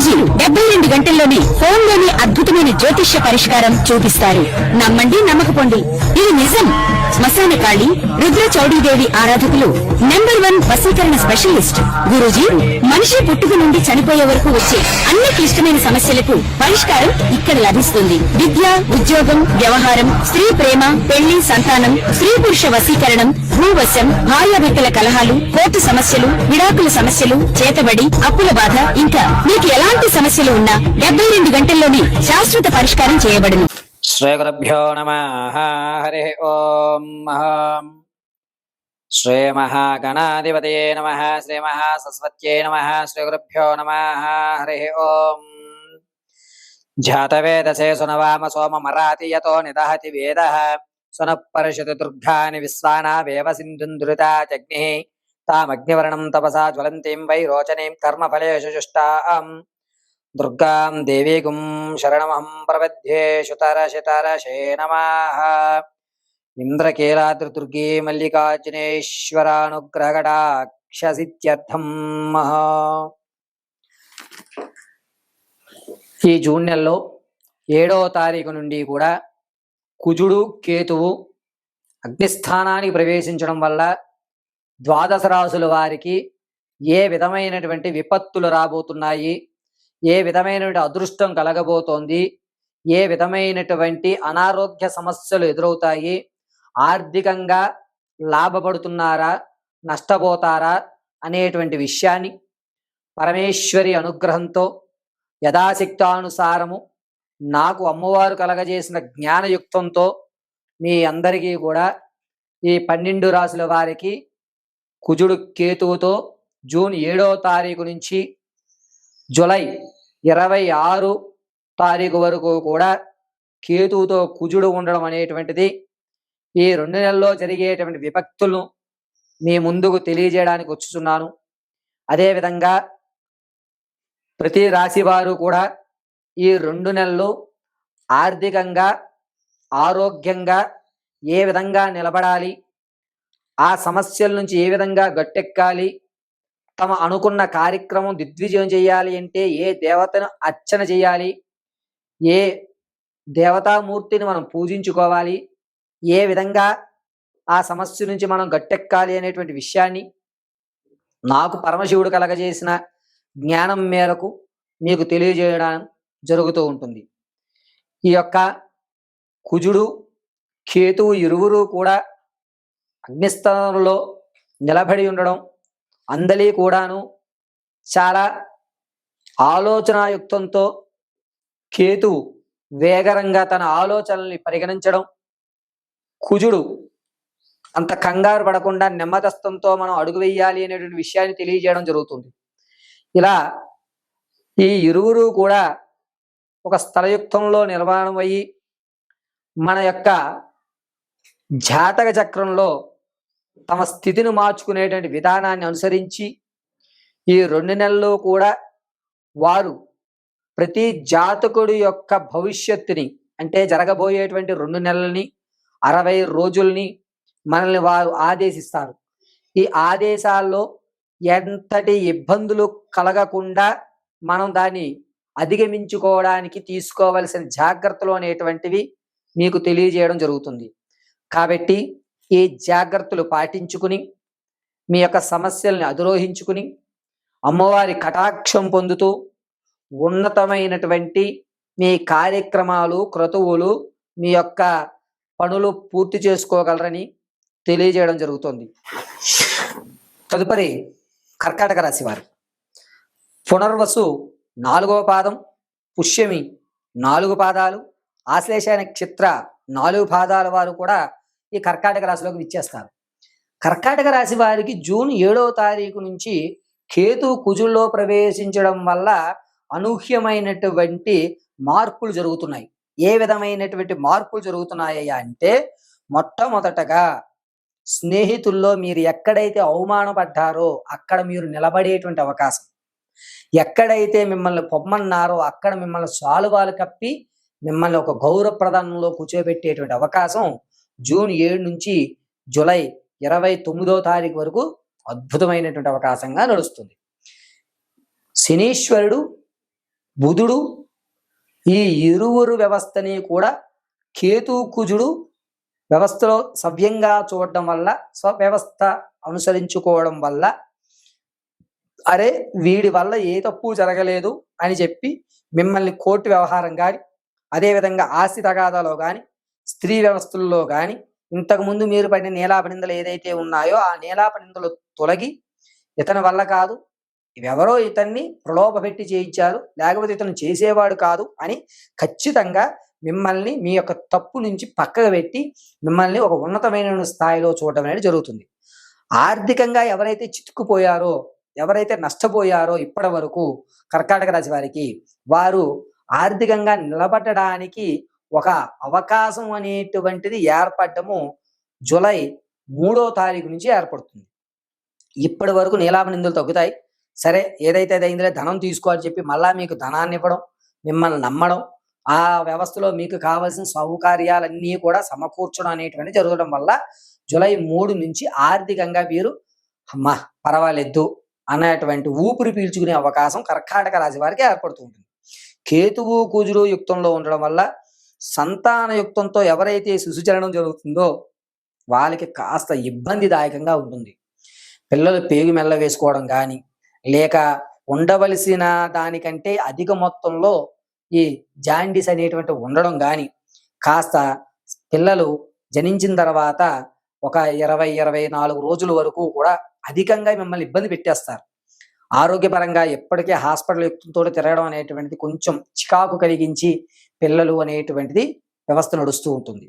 గురూజీ 72 గంటల్లోనే ఫోన్ లోని అద్భుతమైన జ్యోతిష్య పరిష్కారం చూపిస్తారు. నమ్మండి, నమ్మకపోండి, ఇది నిజం. శ్మశాన కాళి రుద్ర చౌడీదేవి ఆరాధకులు నంబర్ 1 వశీకరణ స్పెషలిస్ట్. గురూజీ మనిషి పుట్టుక నుండి చనిపోయే వరకు వచ్చే అన్ని క్లిష్టమైన సమస్యలకు పరిష్కారం ఇక్కడ లభిస్తుంది. విద్య, ఉద్యోగం, వ్యవహారం, స్త్రీ ప్రేమ, పెళ్లి, సంతానం, స్త్రీ పురుష వశీకరణం, భూవశం, భార్యాభర్తల కలహాలు, కోర్టు సమస్యలు, విడాకుల సమస్యలు, చేతబడి, అప్పుల బాధ, ఇంకా మీకు ఎలాంటి సమస్యలు ఉన్నా 72 గంటల్లోనే శాశ్వత పరిష్కారం చేయబడును. శ్రీ గురుభ్యో నమః. హరి ఓం. శ్రీ మహాగణాధిపతయే నమః. శ్రీ మహాసరస్వత్యై నమః. శ్రీ గురుభ్యో నమః. హరి ఓం. జాతవేదసే సునవామ సోమమరాతి యతో నిదహతి వేదః సునఃపరిషతి దుర్గాని విశ్వానావేవ సింధుంధృతాచగ్నిః తామగ్నివర్ణం తపసా జ్వలంతీం వైరోచనీం కర్మఫలేషు జుష్టాం దుర్గాం దేవీగుం శరణమహం ప్రపద్యే. శుతరశతరశే నమః. ఇంద్రకీలాద్రిదుర్గే మల్లికార్జునేశ్వరానుగ్రహకటాక్షసిత్యర్థం. ఈ జూన్ నెలలో 7వ తారీఖు నుండి కూడా కుజుడు, కేతువు అగ్నిస్థానానికి ప్రవేశించడం వల్ల ద్వాదశ రాశుల వారికి ఏ విధమైనటువంటి విపత్తులు రాబోతున్నాయి, ఏ విధమైనటువంటి అదృష్టం కలగబోతోంది, ఏ విధమైనటువంటి అనారోగ్య సమస్యలు ఎదురవుతాయి, ఆర్థికంగా లాభపడుతున్నారా, నష్టపోతారా అనేటువంటి విషయాన్ని పరమేశ్వరి అనుగ్రహంతో యథాశక్తానుసారము నాకు అమ్మవారు కలగజేసిన జ్ఞానయుక్తంతో మీ అందరికీ కూడా ఈ 12 రాశుల వారికి కుజుడు కేతువుతో జూన్ 7వ తారీఖు నుంచి జూలై 26 తారీఖు వరకు కూడా కేతువుతో కుజుడు ఉండడం అనేటువంటిది ఈ 2 నెలల్లో జరిగేటువంటి విపత్తులను మీ ముందుకు తెలియజేయడానికి వచ్చుచున్నాను. అదేవిధంగా ప్రతి రాశి వారు కూడా ఈ 2 నెలలు ఆర్థికంగా, ఆరోగ్యంగా ఏ విధంగా నిలబడాలి, ఆ సమస్యల నుంచి ఏ విధంగా గట్టెక్కాలి, తమ అనుకున్న కార్యక్రమం దిగ్విజయం చేయాలి అంటే ఏ దేవతను అర్చన చేయాలి, ఏ దేవతామూర్తిని మనం పూజించుకోవాలి, ఏ విధంగా ఆ సమస్య నుంచి మనం గట్టెక్కాలి అనేటువంటి విషయాన్ని నాకు పరమశివుడు కలగజేసిన జ్ఞానం మేరకు మీకు తెలియజేయడం జరుగుతూ ఉంటుంది. ఈ యొక్క కుజుడు, కేతువు ఇరువురు కూడా అగ్నిస్థానంలో నిలబడి ఉండడం, అందలి కూడాను చాలా ఆలోచనాయుక్తంతో కేతువు వేగరంగా తన ఆలోచనల్ని పరిగణించడం, కుజుడు అంత కంగారు పడకుండా నెమ్మదస్తంతో మనం అడుగు వేయాలి అనేటువంటి విషయాన్ని తెలియజేయడం జరుగుతుంది. ఇలా ఈ ఇరువురు కూడా ఒక స్థలయుక్తంలో నిర్మాణం అయ్యి మన యొక్క జాతక చక్రంలో తమ స్థితిని మార్చుకునేటువంటి విధానాన్ని అనుసరించి ఈ 2 నెలల్లో కూడా వారు ప్రతి జాతకుడి యొక్క భవిష్యత్తుని, అంటే జరగబోయేటువంటి 2 నెలల్ని, 60 రోజుల్ని మనల్ని వారు ఆదేశిస్తారు. ఈ ఆదేశాల్లో ఎంతటి ఇబ్బందులు కలగకుండా మనం దాన్ని అధిగమించుకోవడానికి తీసుకోవలసిన జాగ్రత్తలు అనేటువంటివి మీకు తెలియజేయడం జరుగుతుంది. కాబట్టి ఈ జాగ్రత్తలు పాటించుకుని మీ యొక్క సమస్యల్ని అధిరోహించుకుని అమ్మవారి కటాక్షం పొందుతూ ఉన్నతమైనటువంటి మీ కార్యక్రమాలు, క్రతువులు, మీ యొక్క పనులు పూర్తి చేసుకోగలరని తెలియజేయడం జరుగుతుంది. తదుపరి కర్కాటక రాశి వారు. పునర్వసు 4వ పాదం, పుష్యమి 4 పాదాలు, ఆశ్లేష నక్షత్ర 4 పాదాల వారు కూడా ఈ కర్కాటక రాశిలోకి విచ్చేస్తారు. కర్కాటక రాశి వారికి జూన్ 7వ తారీఖు నుంచి కేతు కుజుల్లో ప్రవేశించడం వల్ల అనూహ్యమైనటువంటి మార్పులు జరుగుతున్నాయి. ఏ విధమైనటువంటి మార్పులు జరుగుతున్నాయి అంటే, మొట్టమొదటగా స్నేహితుల్లో మీరు ఎక్కడైతే అవమానపడ్డారో అక్కడ మీరు నిలబడేటువంటి అవకాశం, ఎక్కడైతే మిమ్మల్ని పొమ్మన్నారో అక్కడ మిమ్మల్ని శాలువాలు కప్పి మిమ్మల్ని ఒక గౌరవప్రదానంలో కూర్చోబెట్టేటువంటి అవకాశం జూన్ 7 నుంచి జూలై 29వ తారీఖు వరకు అద్భుతమైనటువంటి అవకాశంగా నడుస్తుంది. శనీశ్వరుడు బుధుడు ఈ ఇరువురు వ్యవస్థని కూడా కేతు కుజుడు వ్యవస్థలో సవ్యంగా చూడడం వల్ల, స్వవ్యవస్థ అనుసరించుకోవడం వల్ల, అరే వీడి వల్ల ఏ తప్పు జరగలేదు అని చెప్పి మిమ్మల్ని కోర్టు వ్యవహారం కానీ, అదేవిధంగా ఆస్తి తగాదాలో కానీ, స్త్రీ వ్యవస్థల్లో కానీ, ఇంతకుముందు మీరు పడిన నీలాపనిందలు ఏదైతే ఉన్నాయో ఆ నీలాపనిందలు తొలగి ఇతని వల్ల కాదు, ఎవరో ఇతన్ని ప్రలోభ పెట్టి చేయించారు, లేకపోతే ఇతను చేసేవాడు కాదు అని ఖచ్చితంగా మిమ్మల్ని మీ యొక్క తప్పు నుంచి పక్కకు పెట్టి మిమ్మల్ని ఒక ఉన్నతమైన స్థాయిలో చూడటం అనేది జరుగుతుంది. ఆర్థికంగా ఎవరైతే చిక్కుకుపోయారో, ఎవరైతే నష్టపోయారో ఇప్పటి వరకు కర్కాటక రాశి వారికి, వారు ఆర్థికంగా నిలబడడానికి ఒక అవకాశం అనేటువంటిది ఏర్పడము జూలై 3వ తారీఖు నుంచి ఏర్పడుతుంది. ఇప్పటి వరకు నీలాభ నిందులు తగ్గుతాయి. సరే ఏదైతే అయిందిలే, ధనం తీసుకో అని చెప్పి మళ్ళా మీకు ధనాన్ని ఇవ్వడం, మిమ్మల్ని నమ్మడం, ఆ వ్యవస్థలో మీకు కావాల్సిన సౌకర్యాలన్నీ కూడా సమకూర్చడం అనేటువంటి జరగడం వల్ల జూలై 3 నుంచి ఆర్థికంగా వీరు అమ్మా పర్వాలేదు అనేటువంటి ఊపిరి పీల్చుకునే అవకాశం కర్కాటక రాశి వారికి ఏర్పడుతూ ఉంటుంది. కేతువు కుజుడు యుక్తంలో ఉండడం వల్ల సంతాన యుక్తంతో ఎవరైతే శిశుచలనం జరుగుతుందో వాళ్ళకి కాస్త ఇబ్బందిదాయకంగా ఉంటుంది. పిల్లలు పేగు మెల్ల వేసుకోవడం కానీ, లేక ఉండవలసిన దానికంటే అధిక మొత్తంలో ఈ జాండీస్ అనేటువంటి ఉండడం కానీ, కాస్త పిల్లలు జనించిన తర్వాత ఒక 20-24 రోజుల వరకు కూడా అధికంగా మిమ్మల్ని ఇబ్బంది పెట్టేస్తారు. ఆరోగ్యపరంగా ఎప్పటికే హాస్పిటల్ యుక్తంతో తిరగడం అనేటువంటిది కొంచెం చికాకు కలిగించి పిల్లలు అనేటువంటిది వ్యవస్థ నడుస్తూ ఉంటుంది.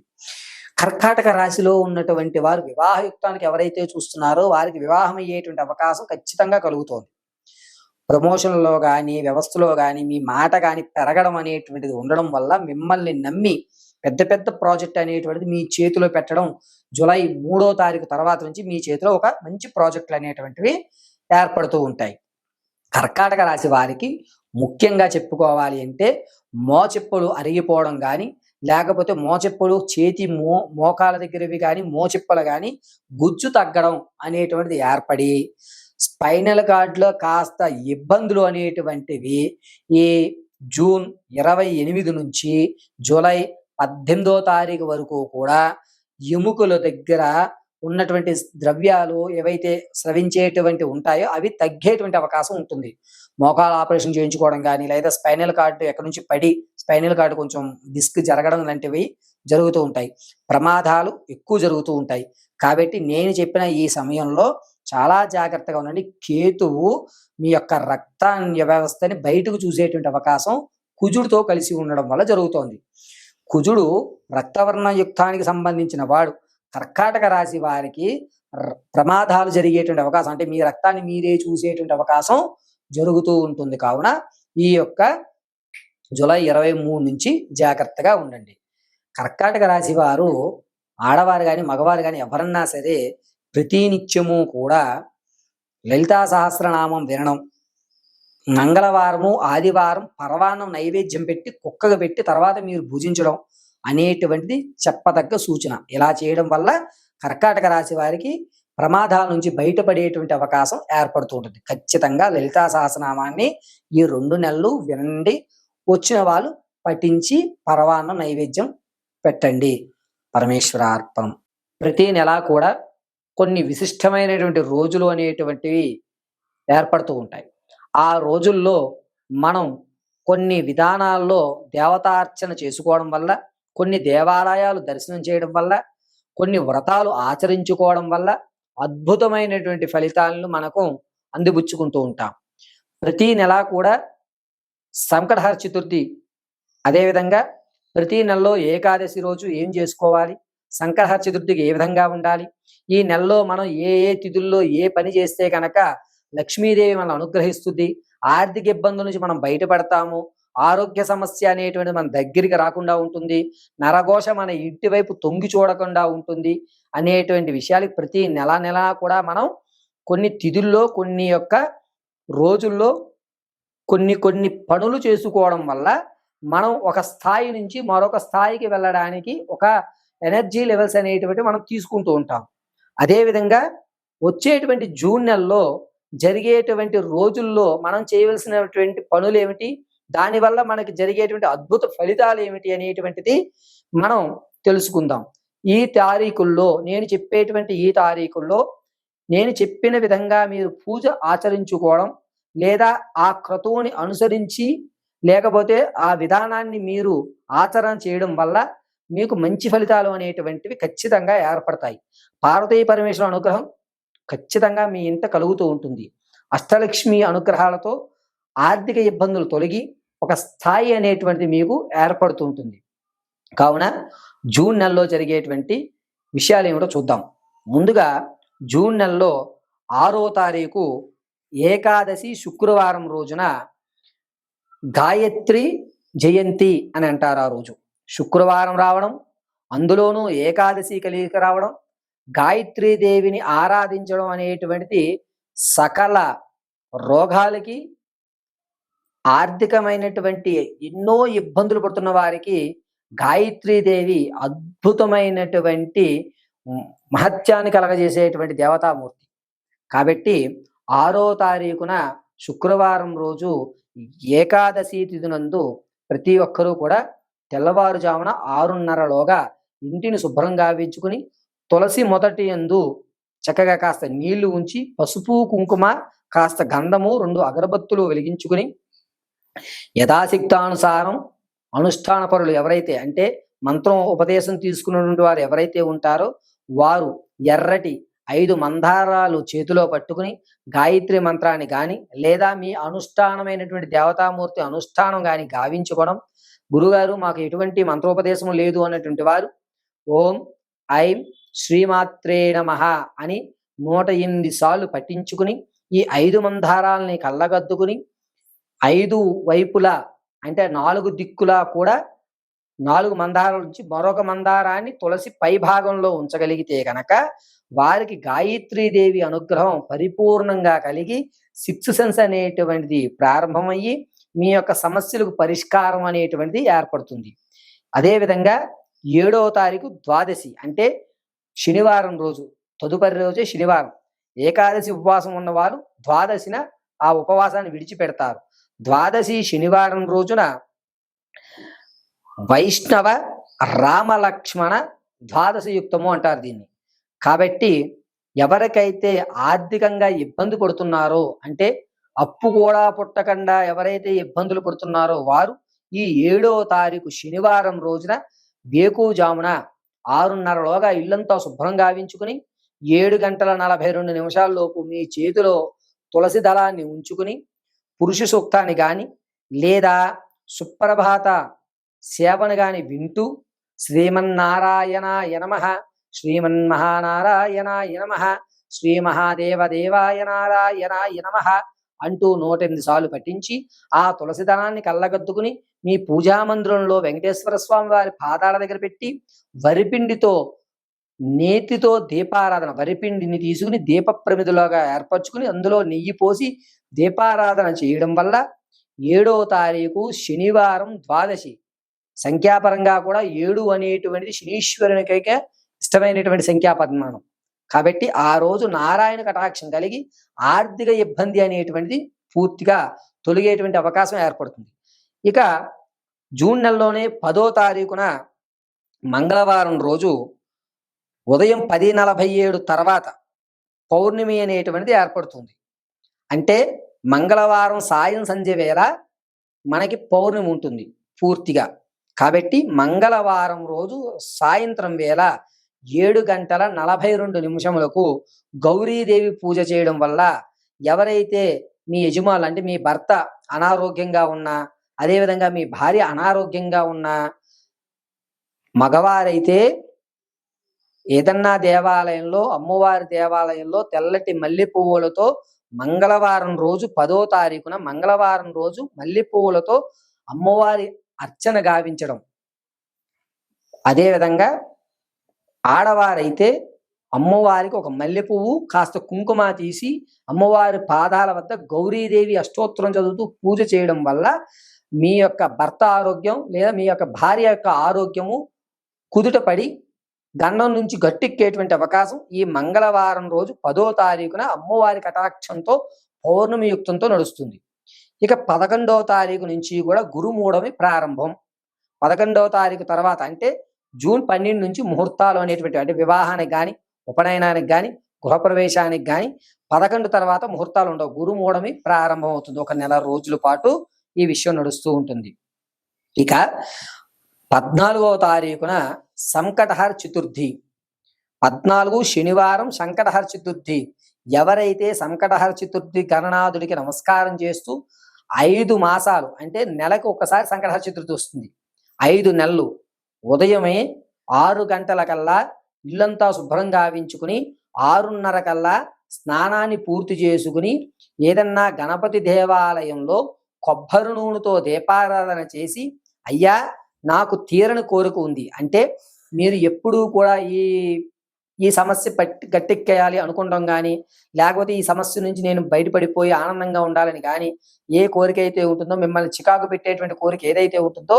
కర్కాటక రాశిలో ఉన్నటువంటి వారు వివాహయుక్తానికి ఎవరైతే చూస్తున్నారో వారికి వివాహం అయ్యేటువంటి అవకాశం ఖచ్చితంగా కలుగుతోంది. ప్రమోషన్లో కానీ, వ్యవస్థలో కానీ మీ మాట కానీ పెరగడం అనేటువంటిది ఉండడం వల్ల మిమ్మల్ని నమ్మి పెద్ద పెద్ద ప్రాజెక్ట్ అనేటువంటిది మీ చేతిలో పెట్టడం జూలై 3వ తారీఖు తర్వాత నుంచి మీ చేతిలో ఒక మంచి ప్రాజెక్టులు అనేటువంటివి ఏర్పడుతూ ఉంటాయి. కర్కాటక రాశి వారికి ముఖ్యంగా చెప్పుకోవాలి అంటే మోచెప్పులు అరిగిపోవడం కానీ, లేకపోతే మోచెప్పులు చేతి మోకాల దగ్గరవి కానీ, మోచెప్పులు కానీ గుజ్జు తగ్గడం అనేటువంటిది ఏర్పడి స్పైనల్ కార్డులో కాస్త ఇబ్బందులు అనేటువంటివి ఈ జూన్ 28 నుంచి జూలై 18వ తారీఖు వరకు కూడా ఎముకల దగ్గర ఉన్నటువంటి ద్రవ్యాలు ఏవైతే స్రవించేటువంటి ఉంటాయో అవి తగ్గేటువంటి అవకాశం ఉంటుంది. మోకాల ఆపరేషన్ చేయించుకోవడం కానీ, లేదా స్పైనల్ కార్డు ఎక్కడి నుంచి పడి స్పైనల్ కార్డు కొంచెం డిస్క్ జరగడం లాంటివి జరుగుతూ ఉంటాయి. ప్రమాదాలు ఎక్కువ జరుగుతూ ఉంటాయి. కాబట్టి నేను చెప్పిన ఈ సమయంలో చాలా జాగ్రత్తగా ఉండండి. కేతువు మీ యొక్క రక్తాన్య వ్యవస్థని బయటకు చూసేటువంటి అవకాశం కుజుడితో కలిసి ఉండడం వల్ల జరుగుతోంది. కుజుడు రక్తవర్ణ యుక్తానికి సంబంధించిన వాడు. కర్కాటక రాశి వారికి ప్రమాదాలు జరిగేటువంటి అవకాశం, అంటే మీ రక్తాన్ని మీరే చూసేటువంటి అవకాశం జరుగుతూ ఉంటుంది. కావున ఈ యొక్క జూలై 23 నుంచి జాగ్రత్తగా ఉండండి. కర్కాటక రాశి వారు ఆడవారు కానీ, మగవారు కానీ ఎవరన్నా సరే ప్రతినిత్యము కూడా లలితా సహస్రనామం వినడం, మంగళవారము ఆదివారం పరవాన్నం నైవేద్యం పెట్టి కుక్కగా పెట్టి తర్వాత మీరు భుజించడం అనేటువంటిది చెప్పదగ్గ సూచన. ఇలా చేయడం వల్ల కర్కాటక రాశి వారికి ప్రమాదాల నుంచి బయటపడేటువంటి అవకాశం ఏర్పడుతూ ఉంటుంది. ఖచ్చితంగా లలితా సహస్రనామాన్ని ఈ 2 నెలలు వినండి. వచ్చిన వాళ్ళు పఠించి పరవాన్నం నైవేద్యం పెట్టండి. పరమేశ్వరార్పణం. ప్రతి నెల కూడా కొన్ని విశిష్టమైనటువంటి రోజులు అనేటువంటివి ఏర్పడుతూ ఉంటాయి. ఆ రోజుల్లో మనం కొన్ని విధానాల్లో దేవతార్చన చేసుకోవడం వల్ల, కొన్ని దేవాలయాలు దర్శనం చేయడం వల్ల, కొన్ని వ్రతాలు ఆచరించుకోవడం వల్ల అద్భుతమైనటువంటి ఫలితాలను మనకు అందిపుచ్చుకుంటూ ఉంటాం. ప్రతి నెల కూడా సంకటహర చతుర్థి, అదేవిధంగా ప్రతి నెలలో ఏకాదశి రోజు ఏం చేసుకోవాలి, సంకటహర చతుర్థికి ఏ విధంగా ఉండాలి, ఈ నెలలో మనం ఏ ఏ తిథుల్లో ఏ పని చేస్తే కనుక లక్ష్మీదేవి మనం అనుగ్రహిస్తుంది, ఆర్థిక ఇబ్బందుల నుంచి మనం బయటపడతాము, ఆరోగ్య సమస్య అనేటువంటి మన దగ్గరికి రాకుండా ఉంటుంది, నరఘోష మన ఇంటి వైపు తొంగి చూడకుండా ఉంటుంది అనేటువంటి విషయాలు ప్రతి నెల కూడా మనం కొన్ని తిథుల్లో, కొన్ని యొక్క రోజుల్లో కొన్ని పనులు చేసుకోవడం వల్ల మనం ఒక స్థాయి నుంచి మరొక స్థాయికి వెళ్ళడానికి ఒక ఎనర్జీ లెవెల్స్ అనేటువంటి మనం తీసుకుంటూ ఉంటాం. అదేవిధంగా వచ్చేటువంటి జూన్ నెలలో జరిగేటువంటి రోజుల్లో మనం చేయవలసినటువంటి పనులు ఏమిటి, దానివల్ల మనకి జరిగేటువంటి అద్భుత ఫలితాలు ఏమిటి అనేటువంటిది మనం తెలుసుకుందాం. ఈ తారీఖుల్లో నేను చెప్పేటువంటి ఈ తారీఖుల్లో నేను చెప్పిన విధంగా మీరు పూజ ఆచరించుకోవడం, లేదా ఆ క్రతువుని అనుసరించి, లేకపోతే ఆ విధానాన్ని మీరు ఆచరణ చేయడం వల్ల మీకు మంచి ఫలితాలు అనేటువంటివి ఖచ్చితంగా ఏర్పడతాయి. పార్వతీ పరమేశ్వరుల అనుగ్రహం ఖచ్చితంగా మీ ఇంట కలుగుతూ ఉంటుంది. అష్టలక్ష్మి అనుగ్రహాలతో ఆర్థిక ఇబ్బందులు తొలగి ఒక స్థాయి అనేటువంటిది మీకు ఏర్పడుతూ ఉంటుంది. కావున జూన్ నెలలో జరిగేటువంటి విషయాలు ఏమిటో చూద్దాం. ముందుగా జూన్ నెలలో 6వ తారీఖు ఏకాదశి శుక్రవారం రోజున గాయత్రి జయంతి అని అంటారు. ఆ రోజు శుక్రవారం రావడం, అందులోనూ ఏకాదశి కలిగిక రావడం, గాయత్రీదేవిని ఆరాధించడం అనేటువంటిది సకల రోగాలకి, ఆర్థికమైనటువంటి ఎన్నో ఇబ్బందులు పడుతున్న వారికి గాయత్రీదేవి అద్భుతమైనటువంటి మహత్యాన్ని కలగజేసేటువంటి దేవతామూర్తి. కాబట్టి 6వ తారీఖున శుక్రవారం రోజు ఏకాదశి తిథి నందు ప్రతి ఒక్కరూ కూడా తెల్లవారుజామున 6:30లోగా ఇంటిని శుభ్రంగా గావించుకుని తులసి మొదటి యందు చక్కగా కాస్త నీళ్లు ఉంచి పసుపు కుంకుమ కాస్త గంధము 2 అగరబత్తులు వెలిగించుకుని యథాశక్తానుసారం అనుష్ఠాన పరులు ఎవరైతే, అంటే మంత్రం ఉపదేశం తీసుకున్నటువంటి వారు ఎవరైతే ఉంటారో వారు ఎర్రటి 5 మందారాలు చేతిలో పట్టుకుని గాయత్రి మంత్రాన్ని గాని, లేదా మీ అనుష్ఠానమైనటువంటి దేవతామూర్తి అనుష్ఠానం గాని గావించుకోవడం. గురుగారు మాకు ఎటువంటి మంత్రోపదేశం లేదు అన్నటువంటి వారు ఓం ఐం శ్రీమాత్రే నమః అని 108 సార్లు పఠించుకుని ఈ 5 మందారాలని కళ్ళగద్దుకుని 5 వైపులా, అంటే 4 దిక్కులా కూడా 4 మందారాల నుంచి మరొక మందారాన్ని తులసి పై భాగంలో ఉంచగలిగితే గనక వారికి గాయత్రీదేవి అనుగ్రహం పరిపూర్ణంగా కలిగి 6th సెన్స్ అనేటువంటిది ప్రారంభమయ్యి మీ యొక్క సమస్యలకు పరిష్కారం అనేటువంటిది ఏర్పడుతుంది. అదేవిధంగా 7వ తారీఖు ద్వాదశి, అంటే శనివారం రోజు, తదుపరి రోజే శనివారం. ఏకాదశి ఉపవాసం ఉన్నవారు ద్వాదశిన ఆ ఉపవాసాన్ని విడిచిపెడతారు. ద్వాదశి శనివారం రోజున వైష్ణవ రామలక్ష్మణ ద్వాదశి యుక్తము అంటారు దీన్ని. కాబట్టి ఎవరికైతే ఆర్థికంగా ఇబ్బంది పడుతున్నారో, అంటే అప్పు కూడా పుట్టకుండా ఎవరైతే ఇబ్బందులు పడుతున్నారో వారు ఈ 7వ తారీఖు శనివారం రోజున వేకువజామున 6:30లోగా ఇల్లంతా శుభ్రంగా గావించుకుని 7:42 లోపు మీ చేతిలో తులసి దళాన్ని ఉంచుకుని పురుష సూక్తాన్ని గాని, లేదా సుప్రభాత సేవను గాని వింటూ శ్రీమన్నారాయణాయ నమః, శ్రీమన్మహానారాయణాయ నమః, శ్రీ మహాదేవదేవాయ నారాయణాయ నమః అంటూ 108 సార్లు పఠించి ఆ తులసి దళాన్ని కళ్ళగద్దుకుని మీ పూజా మందిరంలో వెంకటేశ్వర స్వామి వారి పాదాల దగ్గర పెట్టి వరిపిండితో, నేతితో దీపారాధన, వరిపిండిని తీసుకుని దీప ప్రమిదలోగా ఏర్పరచుకుని అందులో నెయ్యి పోసి దీపారాధన చేయడం వల్ల 7వ తారీఖు శనివారం ద్వాదశి, సంఖ్యాపరంగా కూడా 7 అనేటువంటిది శనీశ్వరునికైతే ఇష్టమైనటువంటి సంఖ్యాపరిమాణం. కాబట్టి ఆ రోజు నారాయణ కటాక్షం కలిగి ఆర్థిక ఇబ్బంది అనేటువంటిది పూర్తిగా తొలగేటువంటి అవకాశం ఏర్పడుతుంది. ఇక జూన్ నెలలోనే 10వ తారీఖున మంగళవారం రోజు ఉదయం 10:47 తర్వాత పౌర్ణమి అనేటువంటిది ఏర్పడుతుంది. అంటే మంగళవారం సాయం సంధ్య వేళ మనకి పౌర్ణమి ఉంటుంది పూర్తిగా. కాబట్టి మంగళవారం రోజు సాయంత్రం వేళ 7:42 గౌరీదేవి పూజ చేయడం వల్ల ఎవరైతే మీ యజమానులు, అంటే మీ భర్త అనారోగ్యంగా ఉన్నా, అదేవిధంగా మీ భార్య అనారోగ్యంగా ఉన్నా, మగవారైతే ఏదన్నా దేవాలయంలో, అమ్మవారి దేవాలయంలో తెల్లటి మల్లె పువ్వులతో మంగళవారం రోజు 10వ తారీఖున మంగళవారం రోజు మల్లె పువ్వులతో అమ్మవారి అర్చన గావించడం. అదేవిధంగా ఆడవారైతే అమ్మవారికి ఒక మల్లె పువ్వు కాస్త కుంకుమ తీసి అమ్మవారి పాదాల వద్ద గౌరీదేవి అష్టోత్తరం చదువుతూ పూజ చేయడం వల్ల మీ యొక్క భర్త ఆరోగ్యం, లేదా మీ యొక్క భార్య యొక్క ఆరోగ్యము కుదుటపడి గండం నుంచి గట్టెక్కేటువంటి అవకాశం ఈ మంగళవారం రోజు 10వ తారీఖున అమ్మవారి కటాక్షంతో పౌర్ణమి యుక్తంతో నడుస్తుంది. ఇక 11వ తారీఖు నుంచి కూడా గురుమూఢమి ప్రారంభం. 11వ తారీఖు తర్వాత అంటే జూన్ 12 నుంచి ముహూర్తాలు అనేటువంటి అంటే వివాహానికి కానీ, ఉపనయనానికి కానీ, గృహప్రవేశానికి కానీ 11 తర్వాత ముహూర్తాలు ఉండవు. గురుమూఢమి ప్రారంభం అవుతుంది. ఒక నెల రోజుల పాటు ఈ విషయం నడుస్తూ ఉంటుంది. ఇక 14వ తారీఖున సంకటహర చతుర్థి. 14 శనివారం సంకటహర చతుర్థి. ఎవరైతే సంకటహర చతుర్థి గణనాథుడికి నమస్కారం చేస్తూ 5 మాసాలు అంటే నెలకు ఒకసారి సంకటహర చతుర్థి వస్తుంది. 5 నెలలు ఉదయమే 6 గంటలకల్లా ఇల్లంతా శుభ్రం గావించుకుని 6:30 కల్లా స్నానాన్ని పూర్తి చేసుకుని ఏదన్నా గణపతి దేవాలయంలో కొబ్బరి నూనెతో దీపారాధన చేసి, అయ్యా నాకు తీరని కోరిక ఉంది అంటే మీరు ఎప్పుడూ కూడా ఈ సమస్య గట్టెక్కేయాలి అనుకుంటాం కానీ, లేకపోతే ఈ సమస్య నుంచి నేను బయటపడిపోయి ఆనందంగా ఉండాలని కానీ ఏ కోరిక అయితే ఉంటుందో, మిమ్మల్ని చికాకు పెట్టేటువంటి కోరిక ఏదైతే ఉంటుందో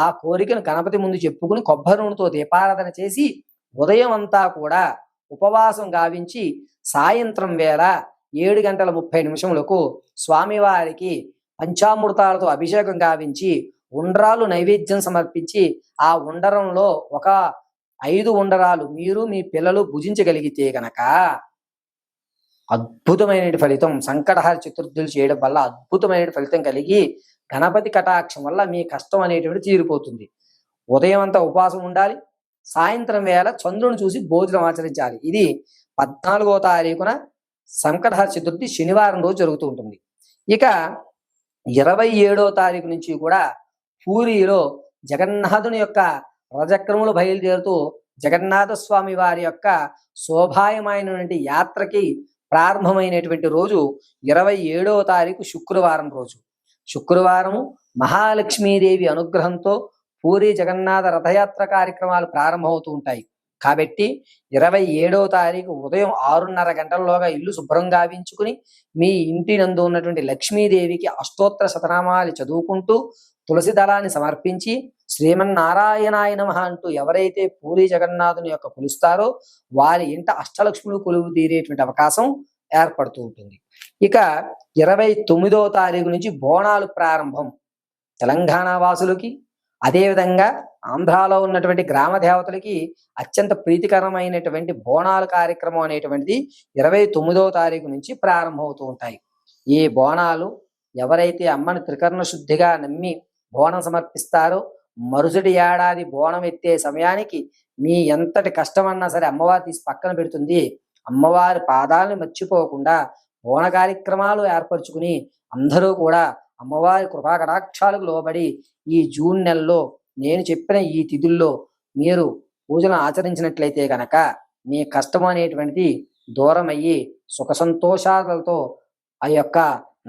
ఆ కోరికను గణపతి ముందు చెప్పుకుని కొబ్బరి నూనెతో దీపారాధన చేసి ఉదయం అంతా కూడా ఉపవాసం గావించి సాయంత్రం వేళ 7:30 స్వామివారికి పంచామృతాలతో అభిషేకం గావించి ఉండ్రాలు నైవేద్యం సమర్పించి ఆ ఉండరంలో ఒక 5 ఉండరాలు మీరు మీ పిల్లలు భుజించగలిగితే గనక అద్భుతమైన ఫలితం, సంకటహర చతుర్థులు చేయడం వల్ల అద్భుతమైన ఫలితం కలిగి గణపతి కటాక్షం వల్ల మీ కష్టం అనేటువంటి తీరిపోతుంది. ఉదయం అంతా ఉపవాసం ఉండాలి, సాయంత్రం వేళ చంద్రుని చూసి భోజనం ఆచరించాలి. ఇది 14వ తారీఖున సంకటహర చతుర్థి శనివారం రోజు జరుగుతూ ఉంటుంది. ఇక 27వ తారీఖు నుంచి కూడా పూరిలో జగన్నాథుని యొక్క రజక్రములు బయలుదేరుతూ జగన్నాథ స్వామి వారి యొక్క శోభాయమైనటువంటి యాత్రకి ప్రారంభమైనటువంటి రోజు 27వ తారీఖు శుక్రవారం రోజు. శుక్రవారము మహాలక్ష్మీదేవి అనుగ్రహంతో పూరి జగన్నాథ రథయాత్ర కార్యక్రమాలు ప్రారంభమవుతూ ఉంటాయి. కాబట్టి 27వ తారీఖు ఉదయం 6:30 గంటల్లోగా ఇల్లు శుభ్రం గావించుకుని మీ ఇంటి నందు ఉన్నటువంటి లక్ష్మీదేవికి అష్టోత్తర శతనామాలు చదువుకుంటూ తులసి దళాన్ని సమర్పించి శ్రీమన్నారాయణాయ నమః అంటూ ఎవరైతే పూరి జగన్నాథుని యొక్క కొలుస్తారో వారి ఇంట అష్టలక్ష్ములు కొలువు తీరేటువంటి అవకాశం ఏర్పడుతూ ఉంటుంది. ఇక 29వ తారీఖు నుంచి బోనాలు ప్రారంభం. తెలంగాణ వాసులకి అదేవిధంగా ఆంధ్రాలో ఉన్నటువంటి గ్రామ దేవతలకి అత్యంత ప్రీతికరమైనటువంటి బోనాల కార్యక్రమం అనేటువంటిది 29వ తారీఖు నుంచి ప్రారంభమవుతూ ఉంటాయి. ఈ బోనాలు ఎవరైతే అమ్మని త్రికరణ శుద్ధిగా నమ్మి బోనం సమర్పిస్తారో మరుసటి ఏడాది బోనం ఎత్తే సమయానికి మీ ఎంతటి కష్టమన్నా సరే అమ్మవారు తీసి పక్కన పెడుతుంది. అమ్మవారి పాదాలను మర్చిపోకుండా బోన కార్యక్రమాలు ఏర్పరచుకుని అందరూ కూడా అమ్మవారి కృపా కటాక్షాలకు లోబడి ఈ జూన్ నెలలో నేను చెప్పిన ఈ తిథుల్లో మీరు పూజలను ఆచరించినట్లయితే గనక మీ కష్టం అనేటువంటిది దూరం అయ్యి సుఖ సంతోషాలతో ఆ యొక్క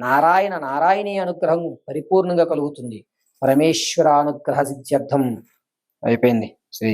నారాయణీ అనుగ్రహం పరిపూర్ణంగా కలుగుతుంది. పరమేశ్వర అనుగ్రహ సిద్ధ్యర్థం అయిపోయింది. శ్రీ